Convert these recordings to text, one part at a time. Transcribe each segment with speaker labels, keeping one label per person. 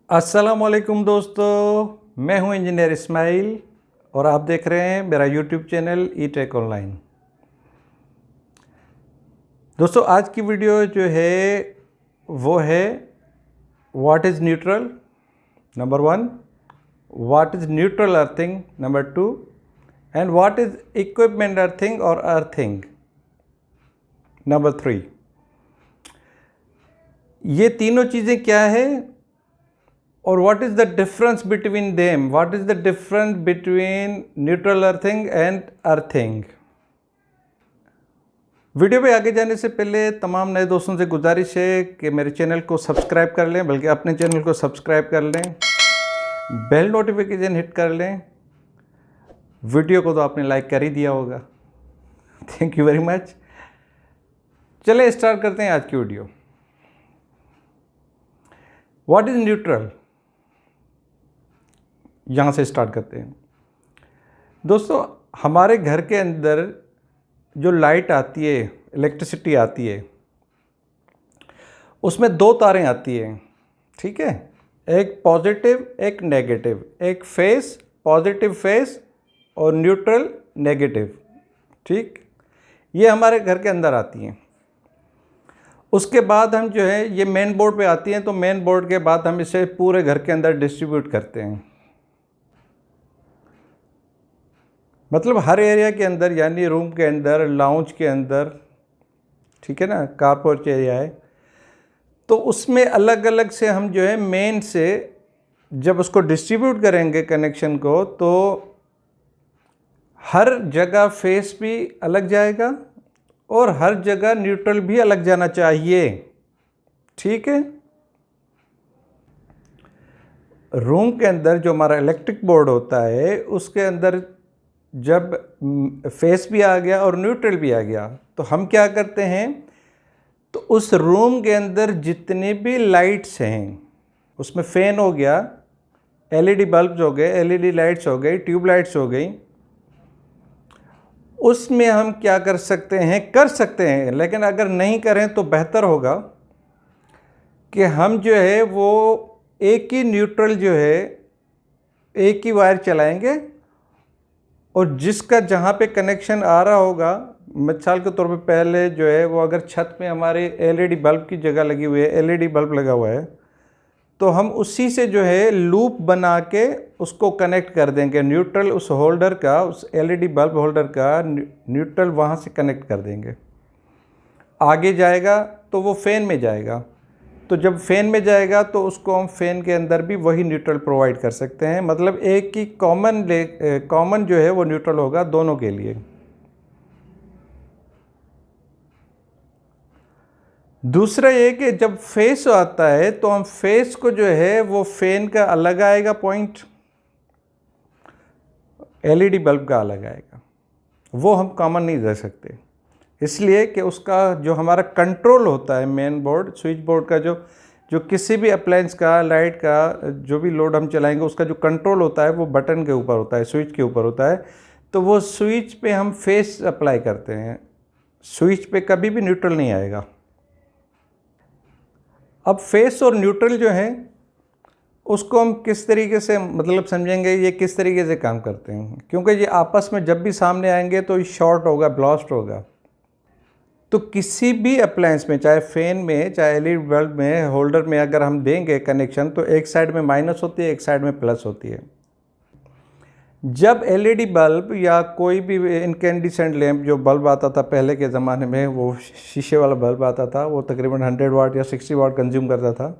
Speaker 1: अस्सलामुअलैकुम दोस्तों, मैं हूं इंजीनियर इस्माइल और आप देख रहे हैं मेरा यूट्यूब चैनल ई टेक ऑनलाइन। दोस्तों आज की वीडियो जो है वो है what is neutral number 1, what is neutral earthing number 2 and what is equipment earthing और अर्थिंग नंबर 3। ये तीनों चीज़ें क्या है और what is the difference between them? What is the difference between neutral earthing and earthing? Video पे आगे जाने से पहले तमाम नए दोस्तों से गुजारिश है कि मेरे चैनल को सब्सक्राइब कर लें, बल्कि अपने चैनल को सब्सक्राइब कर लें, बेल नोटिफिकेशन हिट कर लें। वीडियो को तो आपने लाइक कर ही दिया होगा। Thank you very much. चलिए स्टार्ट करते हैं आज की वीडियो। व्हाट इज़ न्यूट्रल, यहाँ से स्टार्ट करते हैं। दोस्तों हमारे घर के अंदर जो लाइट आती है, इलेक्ट्रिसिटी आती है, उसमें दो तारें आती हैं, ठीक है। एक पॉजिटिव एक नेगेटिव, एक फेस पॉजिटिव फेस और न्यूट्रल नेगेटिव, ठीक। ये हमारे घर के अंदर आती हैं। उसके बाद हम जो है ये मेन बोर्ड पे आती हैं, तो मेन बोर्ड के बाद हम इसे पूरे घर के अंदर डिस्ट्रीब्यूट करते हैं। मतलब हर एरिया के अंदर, यानी रूम के अंदर, लाउंज के अंदर, ठीक है ना, कारपोर्च एरिया है, तो उसमें अलग अलग से हम जो है मेन से जब उसको डिस्ट्रीब्यूट करेंगे कनेक्शन को, तो हर जगह फेस भी अलग जाएगा और हर जगह न्यूट्रल भी अलग जाना चाहिए, ठीक है। रूम के अंदर जो हमारा इलेक्ट्रिक बोर्ड होता है उसके अंदर जब फेस भी आ गया और न्यूट्रल भी आ गया, तो हम क्या करते हैं, तो उस रूम के अंदर जितने भी लाइट्स हैं, उसमें फ़ैन हो गया, एलईडी बल्ब्स हो गए, एलईडी लाइट्स हो गई, ट्यूब लाइट्स हो गई, उसमें हम क्या कर सकते हैं, लेकिन अगर नहीं करें तो बेहतर होगा कि हम जो है वो एक ही न्यूट्रल जो है एक ही वायर चलाएंगे, और जिसका जहाँ पे कनेक्शन आ रहा होगा, मिसाल के तौर पे पहले जो है वो अगर छत में हमारे एलईडी बल्ब की जगह लगी हुई है, एलईडी बल्ब लगा हुआ है, तो हम उसी से जो है लूप बना के उसको कनेक्ट कर देंगे। न्यूट्रल उस होल्डर का, उस एलईडी बल्ब होल्डर का न्यूट्रल वहाँ से कनेक्ट कर देंगे। आगे जाएगा तो वो फ़ैन में जाएगा, तो जब फ़ैन में जाएगा तो उसको हम फ़ैन के अंदर भी वही न्यूट्रल प्रोवाइड कर सकते हैं। मतलब एक ही कॉमन जो है वो न्यूट्रल होगा दोनों के लिए। दूसरा ये कि जब फेस आता है तो हम फेस को जो है वो फ़ैन का अलग आएगा पॉइंट, एलईडी बल्ब का अलग आएगा, वो हम कॉमन नहीं दे सकते, इसलिए कि उसका जो हमारा कंट्रोल होता है मेन बोर्ड, स्विच बोर्ड का, जो किसी भी अप्लायंस का, लाइट का जो भी लोड हम चलाएंगे उसका जो कंट्रोल होता है वो बटन के ऊपर होता है, स्विच के ऊपर होता है। तो वो स्विच पे हम फेस अप्लाई करते हैं, स्विच पे कभी भी न्यूट्रल नहीं आएगा। अब फेस और न्यूट्रल जो है उसको हम किस तरीके से मतलब समझेंगे, ये किस तरीके से काम करते हैं, क्योंकि ये आपस में जब भी सामने आएंगे तो शॉर्ट होगा, ब्लास्ट होगा। तो किसी भी अप्लायंस में, चाहे फ़ैन में, चाहे एलईडी बल्ब में, होल्डर में अगर हम देंगे कनेक्शन, तो एक साइड में माइनस होती है, एक साइड में प्लस होती है। जब एलईडी बल्ब या कोई भी इनकैंडिसेंट लैंप जो बल्ब आता था पहले के ज़माने में, वो शीशे वाला बल्ब आता था, वो तकरीबन 100 वाट या 60 वाट कंज्यूम करता था।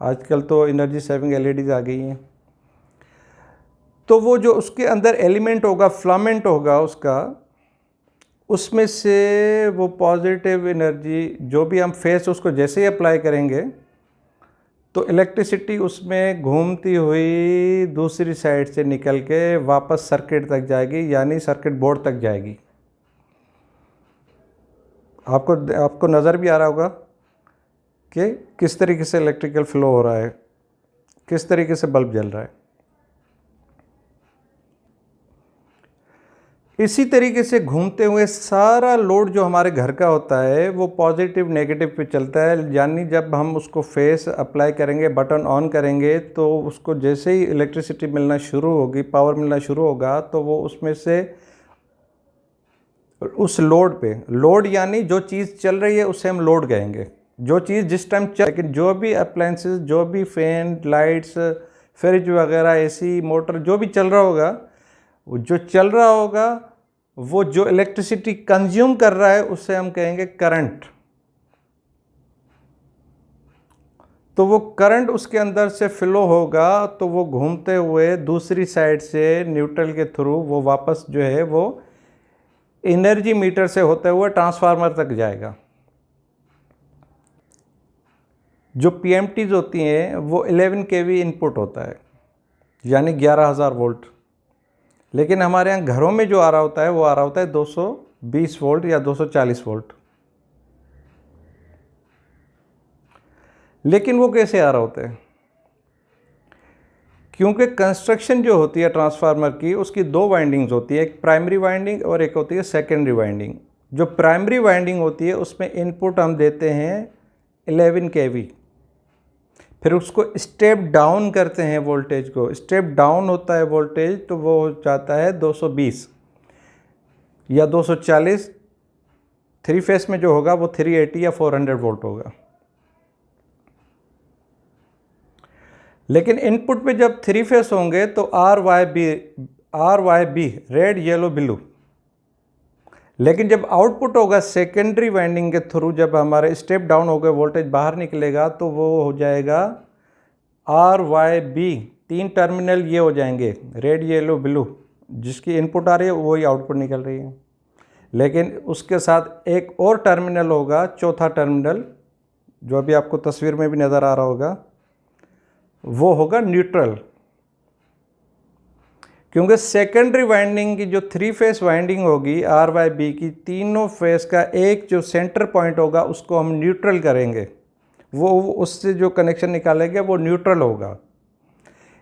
Speaker 1: आजकल तो एनर्जी सेविंग एलईडीज़ आ गई हैं। तो वो जो उसके अंदर एलिमेंट होगा, फिलामेंट होगा उसका, उसमें से वो पॉजिटिव एनर्जी जो भी हम फेस उसको जैसे ही अप्लाई करेंगे, तो इलेक्ट्रिसिटी उसमें घूमती हुई दूसरी साइड से निकल के वापस सर्किट तक जाएगी, यानी सर्किट बोर्ड तक जाएगी। आपको नज़र भी आ रहा होगा कि किस तरीके से इलेक्ट्रिकल फ्लो हो रहा है, किस तरीके से बल्ब जल रहा है। इसी तरीके से घूमते हुए सारा लोड जो हमारे घर का होता है वो पॉजिटिव नेगेटिव पे चलता है। यानी जब हम उसको फेस अप्लाई करेंगे, बटन ऑन करेंगे, तो उसको जैसे ही इलेक्ट्रिसिटी मिलना शुरू होगी, पावर मिलना शुरू होगा, तो वो उसमें से उस लोड पे, लोड यानी जो चीज़ चल रही है उसे हम लोड कहेंगे, जो चीज़ जिस टाइम चल, लेकिन जो भी अप्लायंसेस, जो भी फैन, लाइट्स, फ्रिज वगैरह, एसी, मोटर, जो भी चल रहा होगा, वो जो चल रहा होगा वो जो इलेक्ट्रिसिटी कंज्यूम कर रहा है उसे हम कहेंगे करंट। तो वो करंट उसके अंदर से फ्लो होगा, तो वो घूमते हुए दूसरी साइड से न्यूट्रल के थ्रू वो वापस जो है वो एनर्जी मीटर से होते हुए ट्रांसफार्मर तक जाएगा। जो पीएमटीज होती हैं वो 11 केवी इनपुट होता है, यानी 11,000 वोल्ट। लेकिन हमारे यहाँ घरों में जो आ रहा होता है वो आ रहा होता है 220 वोल्ट या 240 वोल्ट। लेकिन वो कैसे आ रहा होता है? क्योंकि कंस्ट्रक्शन जो होती है ट्रांसफार्मर की, उसकी दो वाइंडिंग्स होती है, एक प्राइमरी वाइंडिंग और एक होती है सेकेंडरी वाइंडिंग। जो प्राइमरी वाइंडिंग होती है उसमें इनपुट हम देते हैं 11 केवी, फिर उसको स्टेप डाउन करते हैं वोल्टेज को, स्टेप डाउन होता है वोल्टेज, तो वो हो जाता है 220 या 240। थ्री फेस में जो होगा वो 380 या 400 वोल्ट होगा। लेकिन इनपुट पे जब थ्री फेस होंगे तो RYB रेड, येलो, ब्लू। लेकिन जब आउटपुट होगा सेकेंडरी वाइंडिंग के थ्रू, जब हमारे स्टेप डाउन हो गए, वोल्टेज बाहर निकलेगा, तो वो हो जाएगा RYB। 3 टर्मिनल ये हो जाएंगे, रेड, येलो, ब्लू। जिसकी इनपुट आ रही है वही आउटपुट निकल रही है। लेकिन उसके साथ एक और टर्मिनल होगा, चौथा टर्मिनल, जो अभी आपको तस्वीर में भी नज़र आ रहा होगा, वो होगा न्यूट्रल। क्योंकि सेकेंडरी वाइंडिंग की जो थ्री फेस वाइंडिंग होगी RYB की, तीनों फेस का एक जो सेंटर पॉइंट होगा उसको हम न्यूट्रल करेंगे, वो उससे जो कनेक्शन निकालेंगे वो न्यूट्रल होगा।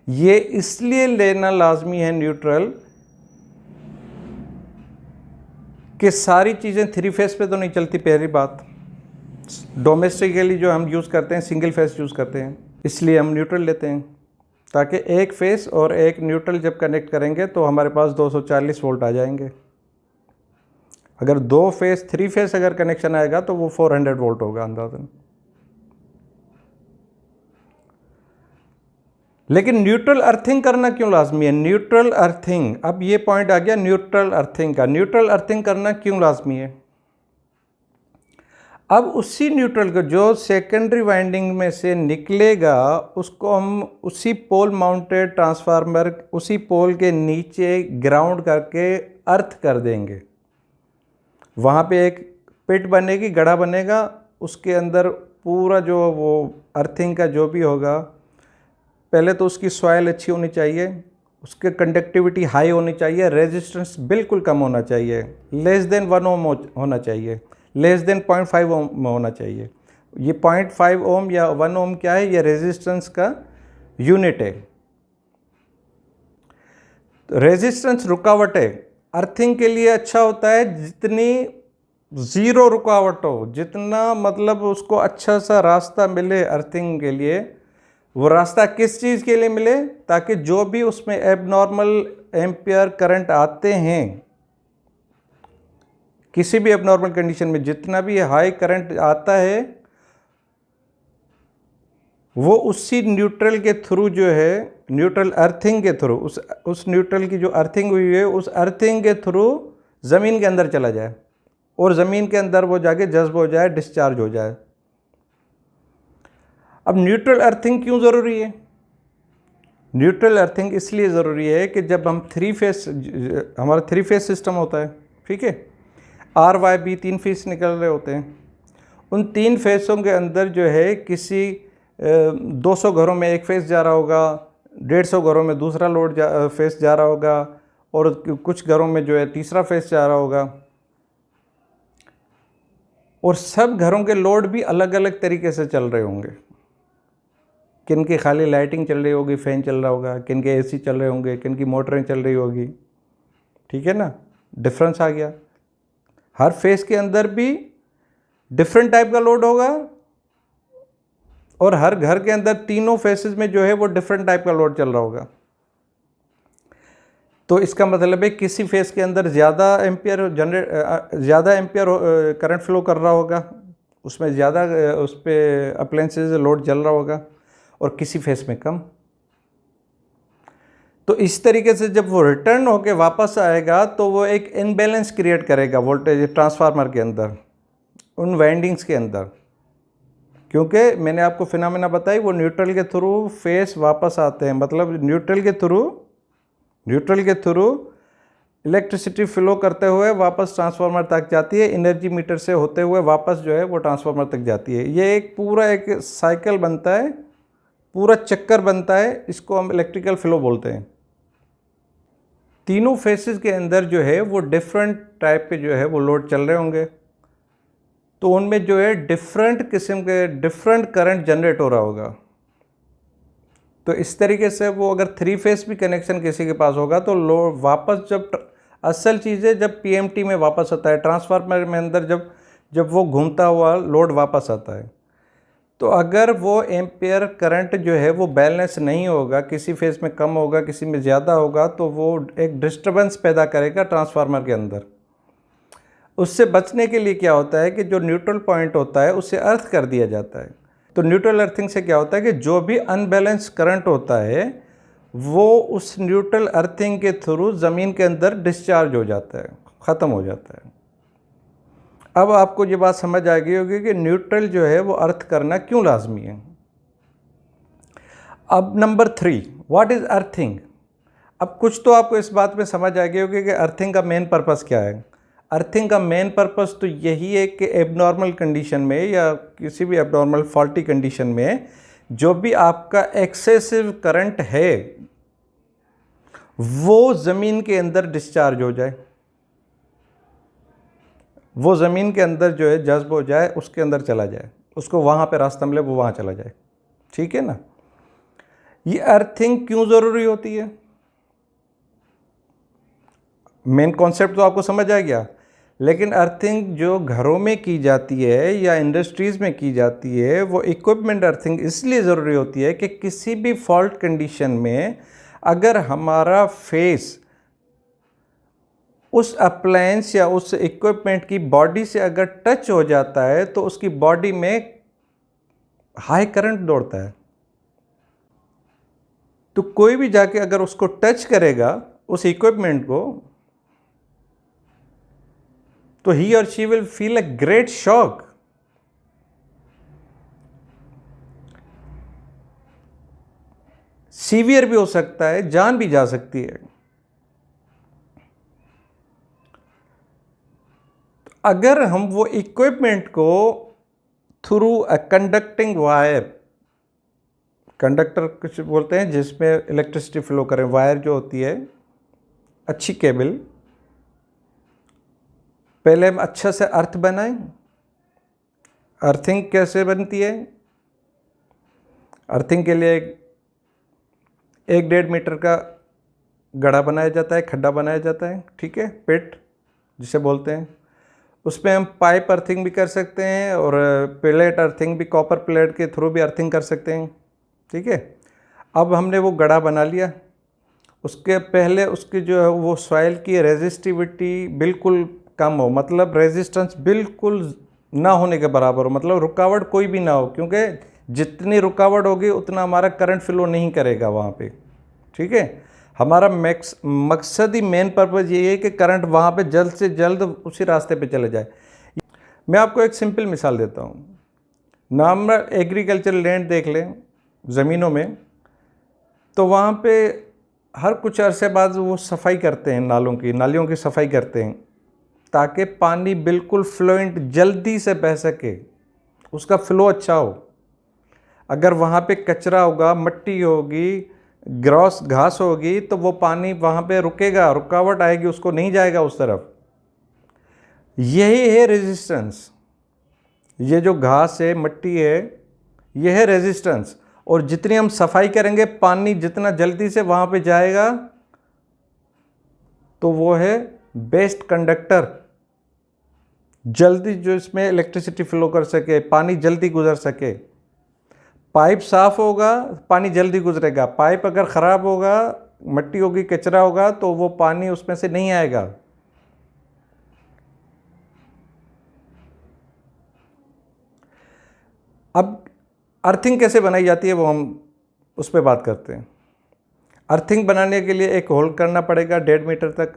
Speaker 1: ये इसलिए लेना लाजमी है न्यूट्रल कि सारी चीज़ें थ्री फेस पे तो नहीं चलती। पहली बात, डोमेस्टिकली जो हम यूज़ करते हैं सिंगल फेस यूज़ करते हैं, इसलिए हम न्यूट्रल लेते हैं, ताकि एक फेस और एक न्यूट्रल जब कनेक्ट करेंगे तो हमारे पास 240 वोल्ट आ जाएंगे। अगर दो फेस, थ्री फेस अगर कनेक्शन आएगा तो वो 400 वोल्ट होगा अंदाज़न। लेकिन न्यूट्रल अर्थिंग करना क्यों लाजमी है? न्यूट्रल अर्थिंग, अब ये पॉइंट आ गया न्यूट्रल अर्थिंग का। न्यूट्रल अर्थिंग करना क्यों लाजमी है? अब उसी न्यूट्रल को जो सेकेंडरी वाइंडिंग में से निकलेगा उसको हम उसी पोल माउंटेड ट्रांसफार्मर, उसी पोल के नीचे ग्राउंड करके अर्थ कर देंगे। वहाँ पे एक पिट बनेगी, गड्ढा बनेगा, उसके अंदर पूरा जो वो अर्थिंग का जो भी होगा, पहले तो उसकी सॉइल अच्छी होनी चाहिए, उसके कंडक्टिविटी हाई होनी चाहिए, रेजिस्टेंस बिल्कुल कम होना चाहिए, लेस देन 1 ओम होना चाहिए, लेस देन 0.5 ओम होना चाहिए। ये 0.5 ओम या 1 ओम क्या है? ये रेजिस्टेंस का यूनिट है। रेजिस्टेंस रुकावट है। अर्थिंग के लिए अच्छा होता है जितनी ज़ीरो रुकावट हो, जितना मतलब उसको अच्छा सा रास्ता मिले अर्थिंग के लिए। वो रास्ता किस चीज़ के लिए मिले? ताकि जो भी उसमें एबनॉर्मल एम्पियर करंट आते हैं, किसी भी एबनॉर्मल कंडीशन में जितना भी हाई करंट आता है, वो उसी न्यूट्रल के थ्रू जो है, न्यूट्रल अर्थिंग के थ्रू, उस न्यूट्रल की जो अर्थिंग हुई है उस अर्थिंग के थ्रू ज़मीन के अंदर चला जाए और ज़मीन के अंदर वो जाके जज्ब हो जाए, डिस्चार्ज हो जाए। अब न्यूट्रल अर्थिंग क्यों ज़रूरी है? न्यूट्रल अर्थिंग इसलिए ज़रूरी है कि जब हम हमारा थ्री फेस सिस्टम होता है, ठीक है, RYB 3 फेस निकल रहे होते हैं। उन 3 फेसों के अंदर जो है किसी 200 घरों में एक फेस जा रहा होगा, 150 घरों में दूसरा फेस जा रहा होगा, और कुछ घरों में जो है तीसरा फेस जा रहा होगा। और सब घरों के लोड भी अलग अलग तरीके से चल रहे होंगे। किन की खाली लाइटिंग चल रही होगी, फ़ैन चल रहा होगा, किन के AC चल रहे होंगे, किन की मोटरें चल रही होगी, ठीक है ना। डिफरेंस आ गया। हर फेस के अंदर भी डिफरेंट टाइप का लोड होगा और हर घर के अंदर तीनों फेसेस में जो है वो डिफरेंट टाइप का लोड चल रहा होगा। तो इसका मतलब है किसी फेस के अंदर ज़्यादा एम्पियर करंट फ्लो कर रहा होगा, उसमें ज़्यादा उस पर अप्लायंसेस लोड चल रहा होगा, और किसी फेस में कम। तो इस तरीके से जब वो रिटर्न होके वापस आएगा तो वो एक इनबैलेंस क्रिएट करेगा वोल्टेज ट्रांसफार्मर के अंदर, उन वाइंडिंग्स के अंदर, क्योंकि मैंने आपको फिनोमेना बताई वो न्यूट्रल के थ्रू फेस वापस आते हैं। मतलब न्यूट्रल के थ्रू इलेक्ट्रिसिटी फ्लो करते हुए वापस ट्रांसफार्मर तक जाती है, एनर्जी मीटर से होते हुए वापस जो है वो ट्रांसफार्मर तक जाती है। ये एक पूरा एक साइकिल बनता है, पूरा चक्कर बनता है, इसको हम इलेक्ट्रिकल फ्लो बोलते हैं। तीनों फेसेस के अंदर जो है वो डिफरेंट टाइप के जो है वो लोड चल रहे होंगे, तो उनमें जो है डिफरेंट किस्म के डिफरेंट करंट जनरेट हो रहा होगा। तो इस तरीके से वो अगर 3 फेस भी कनेक्शन किसी के पास होगा तो लोड वापस जब असल चीज़ है जब पीएमटी में वापस आता है, ट्रांसफार्मर में अंदर जब वो घूमता हुआ लोड वापस आता है, तो अगर वो एम्पियर करंट जो है वो बैलेंस नहीं होगा, किसी फेस में कम होगा किसी में ज़्यादा होगा, तो वो एक डिस्टर्बेंस पैदा करेगा ट्रांसफार्मर के अंदर। उससे बचने के लिए क्या होता है कि जो न्यूट्रल पॉइंट होता है उसे अर्थ कर दिया जाता है। तो न्यूट्रल अर्थिंग से क्या होता है कि जो भी अनबैलेंस करंट होता है वो उस न्यूट्रल अर्थिंग के थ्रू ज़मीन के अंदर डिस्चार्ज हो जाता है, ख़त्म हो जाता है। अब आपको ये बात समझ आ गई होगी कि न्यूट्रल जो है वो अर्थ करना क्यों लाजमी है। अब नंबर 3, व्हाट इज़ अर्थिंग। अब कुछ तो आपको इस बात में समझ आ गई होगी कि अर्थिंग का मेन पर्पस क्या है। अर्थिंग का मेन पर्पस तो यही है कि एबनॉर्मल कंडीशन में या किसी भी एबनॉर्मल फॉल्टी कंडीशन में जो भी आपका एक्सेसिव करंट है वो ज़मीन के अंदर डिस्चार्ज हो जाए, वो ज़मीन के अंदर जो है जज्ब हो जाए, उसके अंदर चला जाए, उसको वहाँ पे रास्ता मिले वो वहाँ चला जाए। ठीक है ना। ये अर्थिंग क्यों ज़रूरी होती है, मेन कॉन्सेप्ट तो आपको समझ आ गया। लेकिन अर्थिंग जो घरों में की जाती है या इंडस्ट्रीज़ में की जाती है वो इक्विपमेंट अर्थिंग इसलिए ज़रूरी होती है कि किसी भी फॉल्ट कंडीशन में अगर हमारा फेस उस अप्लायंस या उस इक्विपमेंट की बॉडी से अगर टच हो जाता है तो उसकी बॉडी में हाई करंट दौड़ता है। तो कोई भी जाके अगर उसको टच करेगा उस इक्विपमेंट को तो he or she will feel a great shock। Severe भी हो सकता है, जान भी जा सकती है। अगर हम वो इक्विपमेंट को through a conducting wire, conductor कुछ बोलते हैं जिसमें इलेक्ट्रिसिटी फ्लो करे, वायर जो होती है अच्छी केबल, पहले हम अच्छा से अर्थ बनाएं। अर्थिंग कैसे बनती है, अर्थिंग के लिए 1-1.5 मीटर का गड्ढा बनाया जाता है, खड्डा बनाया जाता है, ठीक है, पिट जिसे बोलते हैं। उसमें हम पाइप अर्थिंग भी कर सकते हैं और प्लेट अर्थिंग भी, कॉपर प्लेट के थ्रू भी अर्थिंग कर सकते हैं, ठीक है। अब हमने वो गड्ढा बना लिया, उसके पहले उसकी जो है वो सॉइल की रेजिस्टिविटी बिल्कुल कम हो, मतलब रेजिस्टेंस बिल्कुल ना होने के बराबर हो, मतलब रुकावट कोई भी ना हो, क्योंकि जितनी रुकावट होगी उतना हमारा करंट फ्लो नहीं करेगा वहाँ पे। ठीक है, हमारा मकसद ही मेन पर्पज़ ये है कि करंट वहाँ पे जल्द से जल्द उसी रास्ते पे चले जाए। मैं आपको एक सिंपल मिसाल देता हूँ। नॉर्मल एग्रीकल्चर लैंड देख लें, ज़मीनों में, तो वहाँ पे हर कुछ अरसे बाद वो सफाई करते हैं, नालियों की सफाई करते हैं ताकि पानी बिल्कुल फ्लुएंट जल्दी से बह सके, उसका फ्लो अच्छा हो। अगर वहाँ पे कचरा होगा, मिट्टी होगी, ग्रॉस घास होगी, तो वो पानी वहाँ पे रुकेगा, रुकावट आएगी, उसको नहीं जाएगा उस तरफ। यही है रेजिस्टेंस। ये जो घास है, मिट्टी है, यह है रेजिस्टेंस। और जितनी हम सफाई करेंगे, पानी जितना जल्दी से वहाँ पे जाएगा, तो वो है बेस्ट कंडक्टर, जल्दी जो इसमें इलेक्ट्रिसिटी फ्लो कर सके, पानी जल्दी गुजर सके। पाइप साफ होगा, पानी जल्दी गुजरेगा। पाइप अगर ख़राब होगा, मट्टी होगी, कचरा होगा, तो वो पानी उसमें से नहीं आएगा। अब अर्थिंग कैसे बनाई जाती है वो हम उस पर बात करते हैं। अर्थिंग बनाने के लिए एक होल करना पड़ेगा 1.5 मीटर तक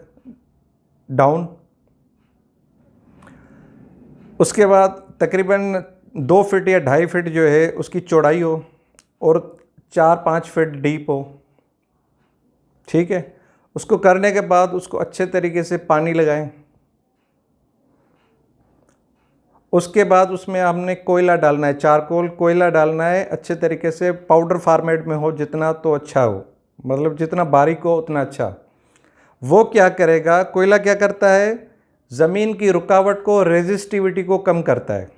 Speaker 1: डाउन। उसके बाद तकरीबन 2 फीट या 2.5 फीट जो है उसकी चौड़ाई हो और 4-5 फीट डीप हो। ठीक है, उसको करने के बाद उसको अच्छे तरीके से पानी लगाएं। उसके बाद उसमें हमने कोयला डालना है, चारकोल कोयला डालना है, अच्छे तरीके से पाउडर फॉर्मेट में हो जितना तो अच्छा हो, मतलब जितना बारीक हो उतना अच्छा। वो क्या करेगा, कोयला क्या करता है, ज़मीन की रुकावट को, रेजिस्टिविटी को कम करता है।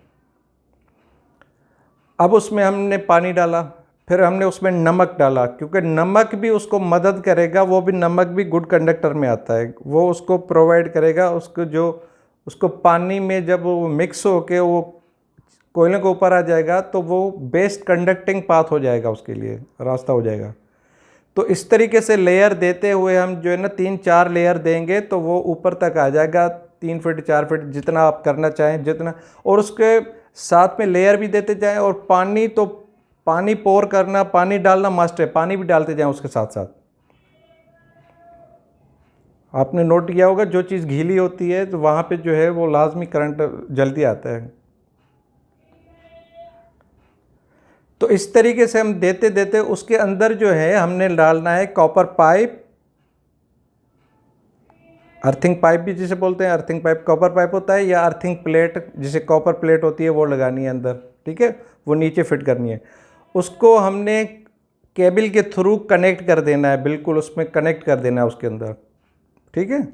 Speaker 1: अब उसमें हमने पानी डाला, फिर हमने उसमें नमक डाला, क्योंकि नमक भी उसको मदद करेगा, वो भी नमक भी गुड कंडक्टर में आता है, वो उसको प्रोवाइड करेगा, उसको पानी में जब वो मिक्स होके वो कोयले के ऊपर आ जाएगा तो वो बेस्ट कंडक्टिंग पाथ हो जाएगा, उसके लिए रास्ता हो जाएगा। तो इस तरीके से लेयर देते हुए हम जो है ना 3-4 लेयर देंगे तो वो ऊपर तक आ जाएगा, 3 फीट 4 फीट जितना आप करना चाहें जितना। और उसके साथ में लेयर भी देते जाएं, और पानी पोर करना, पानी डालना मस्ट है, पानी भी डालते जाएं उसके साथ साथ। आपने नोट किया होगा जो चीज़ गीली होती है तो वहाँ पे जो है वो लाजमी करंट जल्दी आता है। तो इस तरीके से हम देते देते उसके अंदर जो है हमने डालना है कॉपर पाइप, अर्थिंग पाइप भी जिसे बोलते हैं, अर्थिंग पाइप कॉपर पाइप होता है, या अर्थिंग प्लेट जिसे कॉपर प्लेट होती है वो लगानी है अंदर। ठीक है, वो नीचे फिट करनी है। उसको हमने केबल के थ्रू कनेक्ट कर देना है, बिल्कुल उसमें कनेक्ट कर देना है उसके अंदर। ठीक है,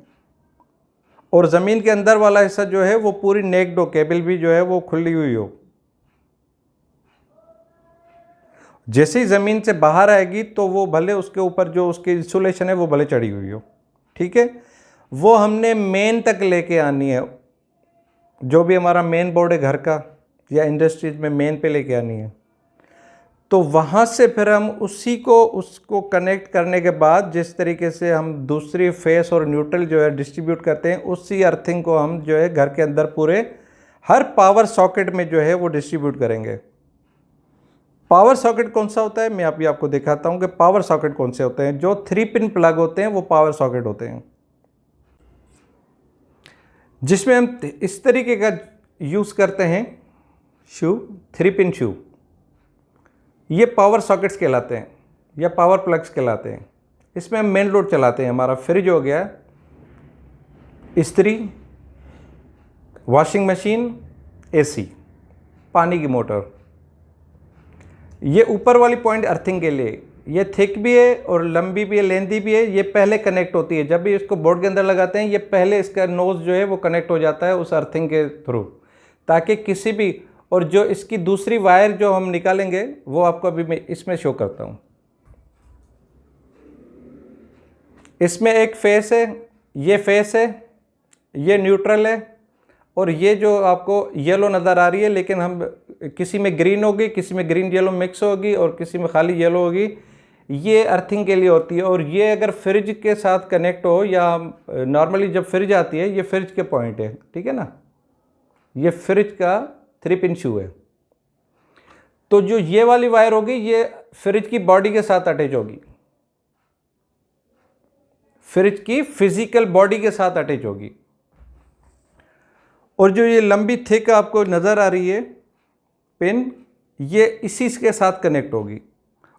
Speaker 1: और ज़मीन के अंदर वाला हिस्सा जो है वो पूरी नेक्ड हो, केबल भी जो है वो खुली हुई हो। जैसे ही ज़मीन से बाहर आएगी तो वो भले उसके ऊपर जो उसकी इंसुलेशन है वो भले चढ़ी हुई हो। ठीक है, वो हमने मेन तक लेके आनी है, जो भी हमारा मेन बोर्ड है घर का या इंडस्ट्रीज में मेन पे लेके आनी है। तो वहाँ से फिर हम उसको कनेक्ट करने के बाद जिस तरीके से हम दूसरी फेस और न्यूट्रल जो है डिस्ट्रीब्यूट करते हैं, उसी अर्थिंग को हम जो है घर के अंदर पूरे हर पावर सॉकेट में जो है वो डिस्ट्रीब्यूट करेंगे। पावर सॉकेट कौन सा होता है मैं अभी आपको दिखाता हूँ कि पावर सॉकेट कौन से होते हैं। जो 3 पिन प्लग होते हैं वो पावर सॉकेट होते हैं, जिसमें हम इस तरीके का यूज़ करते हैं शू, 3 पिन शू। ये पावर सॉकेट्स कहलाते हैं या पावर प्लग्स कहलाते हैं। इसमें हम मेन लोड चलाते हैं, हमारा फ्रिज हो गया, इस्त्री, वॉशिंग मशीन, एसी, पानी की मोटर। ये ऊपर वाली पॉइंट अर्थिंग के लिए, ये थिक भी है और लंबी भी है, लेंथी भी है। ये पहले कनेक्ट होती है, जब भी इसको बोर्ड के अंदर लगाते हैं ये पहले इसका नोज जो है वो कनेक्ट हो जाता है उस अर्थिंग के थ्रू, ताकि किसी भी, और जो इसकी दूसरी वायर जो हम निकालेंगे वो आपको अभी मैं इसमें शो करता हूँ। इसमें एक फेस है, ये फेस है, ये न्यूट्रल है, और ये जो आपको येलो नज़र आ रही है, लेकिन हम किसी में ग्रीन होगी, किसी में ग्रीन येलो मिक्स होगी और किसी में खाली येलो होगी, ये अर्थिंग के लिए होती है। और ये अगर फ्रिज के साथ कनेक्ट हो, या नॉर्मली जब फ्रिज आती है, ये फ्रिज के पॉइंट है, ठीक है ना, ये फ्रिज का 3 पिन शू है। तो जो ये वाली वायर होगी ये फ्रिज की बॉडी के साथ अटैच होगी, फ्रिज की फिजिकल बॉडी के साथ अटैच होगी। और जो ये लंबी थिक आपको नज़र आ रही है पिन, ये इसी के साथ कनेक्ट होगी।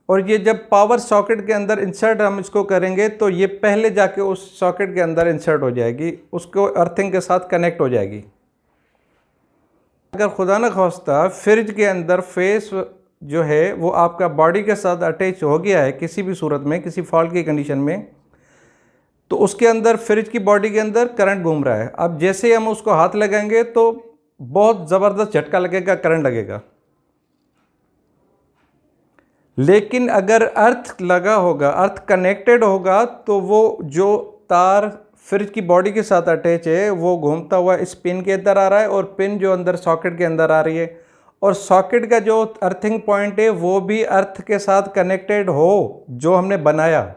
Speaker 1: और ये जब पावर सॉकेट के अंदर इंसर्ट हम इसको करेंगे तो ये पहले जाके उस सॉकेट के अंदर इंसर्ट हो जाएगी, उसको अर्थिंग के साथ कनेक्ट हो जाएगी। अगर खुदा न खास्ता फ्रिज के अंदर फेस जो है वो आपका बॉडी के साथ अटैच हो गया है किसी भी सूरत में, किसी फॉल्ट की कंडीशन में, तो उसके अंदर फ्रिज की बॉडी के अंदर करंट घूम रहा है। अब जैसे ही हम उसको हाथ लगाएंगे तो बहुत ज़बरदस्त झटका लगेगा, करंट लगेगा। लेकिन अगर अर्थ लगा होगा, अर्थ कनेक्टेड होगा, तो वो जो तार फ्रिज की बॉडी के साथ अटैच है वो घूमता हुआ इस पिन के अंदर आ रहा है, और पिन जो अंदर सॉकेट के अंदर आ रही है, और सॉकेट का जो अर्थिंग पॉइंट है वो भी अर्थ के साथ कनेक्टेड हो, जो हमने बनाया,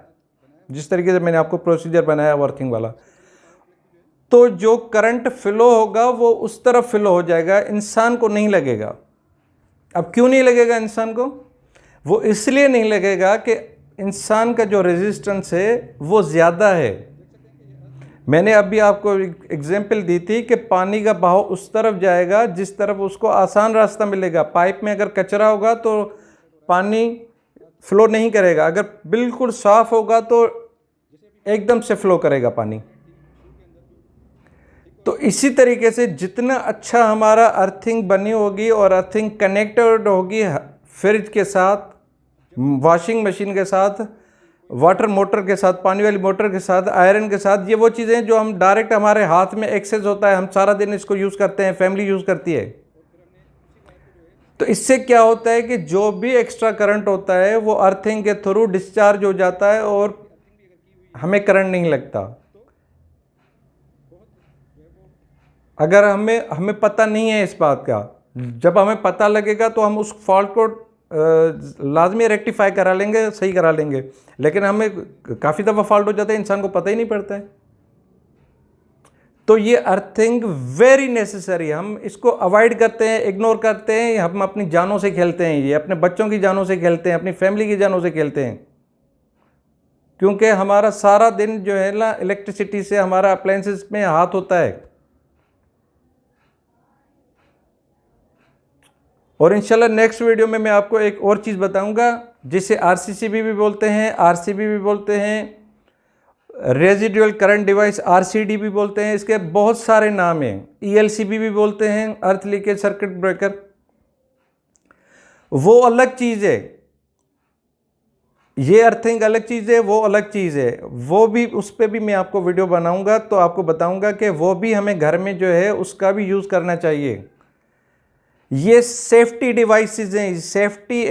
Speaker 1: जिस तरीके से मैंने आपको प्रोसीजर बनाया वर्किंग वाला, तो जो करंट फ्लो होगा वो उस तरफ फ्लो हो जाएगा, इंसान को नहीं लगेगा। अब क्यों नहीं लगेगा इंसान को? वो इसलिए नहीं लगेगा कि इंसान का जो रेजिस्टेंस है वो ज़्यादा है। मैंने अभी आपको एग्जाम्पल दी थी कि पानी का बहाव उस तरफ जाएगा जिस तरफ उसको आसान रास्ता मिलेगा। पाइप में अगर कचरा होगा तो पानी फ्लो नहीं करेगा, अगर बिल्कुल साफ होगा तो एकदम से फ्लो करेगा पानी। तो इसी तरीके से जितना अच्छा हमारा अर्थिंग बनी होगी और अर्थिंग कनेक्टेड होगी फ्रिज के साथ, वॉशिंग मशीन के साथ, वाटर मोटर के साथ, पानी वाली मोटर के साथ, आयरन के साथ, ये वो चीज़ें जो हम डायरेक्ट हमारे हाथ में एक्सेस होता है, हम सारा दिन इसको यूज़ करते हैं, फैमिली यूज़ करती है। तो इससे क्या होता है कि जो भी एक्स्ट्रा करंट होता है वो अर्थिंग के थ्रू डिस्चार्ज हो जाता है और हमें करंट नहीं लगता। अगर हमें पता नहीं है इस बात का, जब हमें पता लगेगा तो हम उस फॉल्ट को लाजमी रेक्टिफाई करा लेंगे, सही करा लेंगे। लेकिन हमें काफ़ी दफ़ा फॉल्ट हो जाता है, इंसान को पता ही नहीं पड़ता है। तो ये अर्थिंग वेरी नेसेसरी, हम इसको अवॉइड करते हैं, इग्नोर करते हैं, हम अपनी जानों से खेलते हैं, ये अपने बच्चों की जानों से खेलते हैं, अपनी फैमिली की जानों से खेलते हैं, क्योंकि हमारा सारा दिन जो है ना इलेक्ट्रिसिटी से, हमारा अप्लायंसेस में हाथ होता है। और इंशाल्लाह नेक्स्ट वीडियो में मैं आपको एक और चीज़ बताऊंगा जिसे आरसीसीबी भी बोलते हैं, आरसीबी भी बोलते हैं, रेजिडुअल करंट डिवाइस आरसीडी भी बोलते हैं, इसके बहुत सारे नाम हैं, ईएलसीबी भी बोलते हैं, अर्थ लीकेज सर्किट ब्रेकर। वो अलग चीज़ है, ये अर्थिंग अलग चीज़ है, वो अलग चीज़ है। वो भी, उस पर भी मैं आपको वीडियो बनाऊंगा तो आपको बताऊंगा कि वो भी हमें घर में जो है उसका भी यूज़ करना चाहिए। ये सेफ्टी डिवाइसेस हैं, सेफ्टी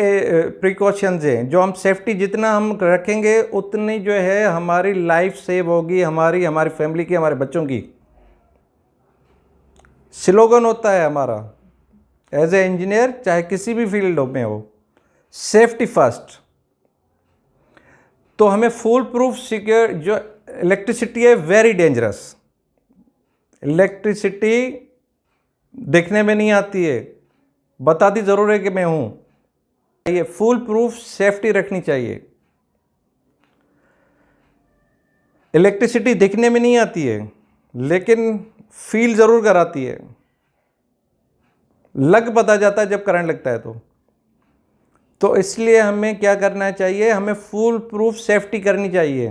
Speaker 1: प्रिकॉशंस हैं, जो हम सेफ्टी जितना हम रखेंगे उतनी जो है हमारी लाइफ सेव होगी, हमारी फैमिली की, हमारे बच्चों की। स्लोगन होता है हमारा एज ए इंजीनियर, चाहे किसी भी फील्ड में हो, सेफ्टी फर्स्ट। तो हमें फुल प्रूफ सिक्योर, जो इलेक्ट्रिसिटी है वेरी डेंजरस, इलेक्ट्रिसिटी देखने में नहीं आती है, बताती ज़रूर है कि मैं हूँ। ये फुल प्रूफ सेफ्टी रखनी चाहिए। इलेक्ट्रिसिटी दिखने में नहीं आती है लेकिन फील ज़रूर कराती है, लग पता जाता है जब करंट लगता है। तो इसलिए हमें क्या करना चाहिए, हमें फुल प्रूफ सेफ्टी करनी चाहिए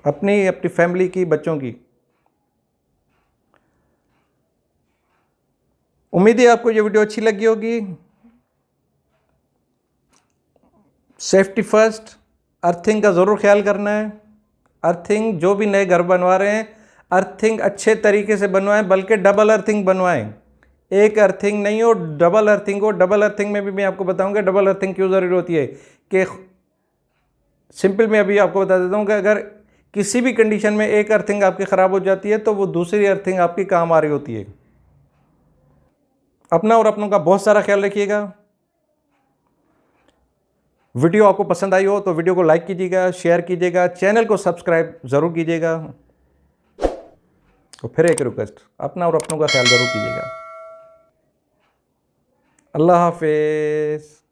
Speaker 1: अपनी फैमिली की, बच्चों की। उम्मीद है आपको ये वीडियो अच्छी लगी होगी। सेफ्टी फर्स्ट, अर्थिंग का ज़रूर ख्याल करना है। अर्थिंग, जो भी नए घर बनवा रहे हैं, अर्थिंग अच्छे तरीके से बनवाएं, बल्कि डबल अर्थिंग बनवाएं। एक अर्थिंग नहीं हो, डबल अर्थिंग हो। डबल अर्थिंग में भी मैं आपको बताऊंगा डबल अर्थिंग क्यों ज़रूरी होती है। कि सिंपल मैं अभी आपको बता देता हूँ कि अगर किसी भी कंडीशन में एक अर्थिंग आपकी ख़राब हो जाती है तो वो दूसरी अर्थिंग आपकी काम आ रही होती है। अपना और अपनों का बहुत सारा ख्याल रखिएगा। वीडियो आपको पसंद आई हो तो वीडियो को लाइक कीजिएगा, शेयर कीजिएगा, चैनल को सब्सक्राइब ज़रूर कीजिएगा। तो फिर एक रिक्वेस्ट, अपना और अपनों का ख्याल ज़रूर कीजिएगा। अल्लाह हाफिज़।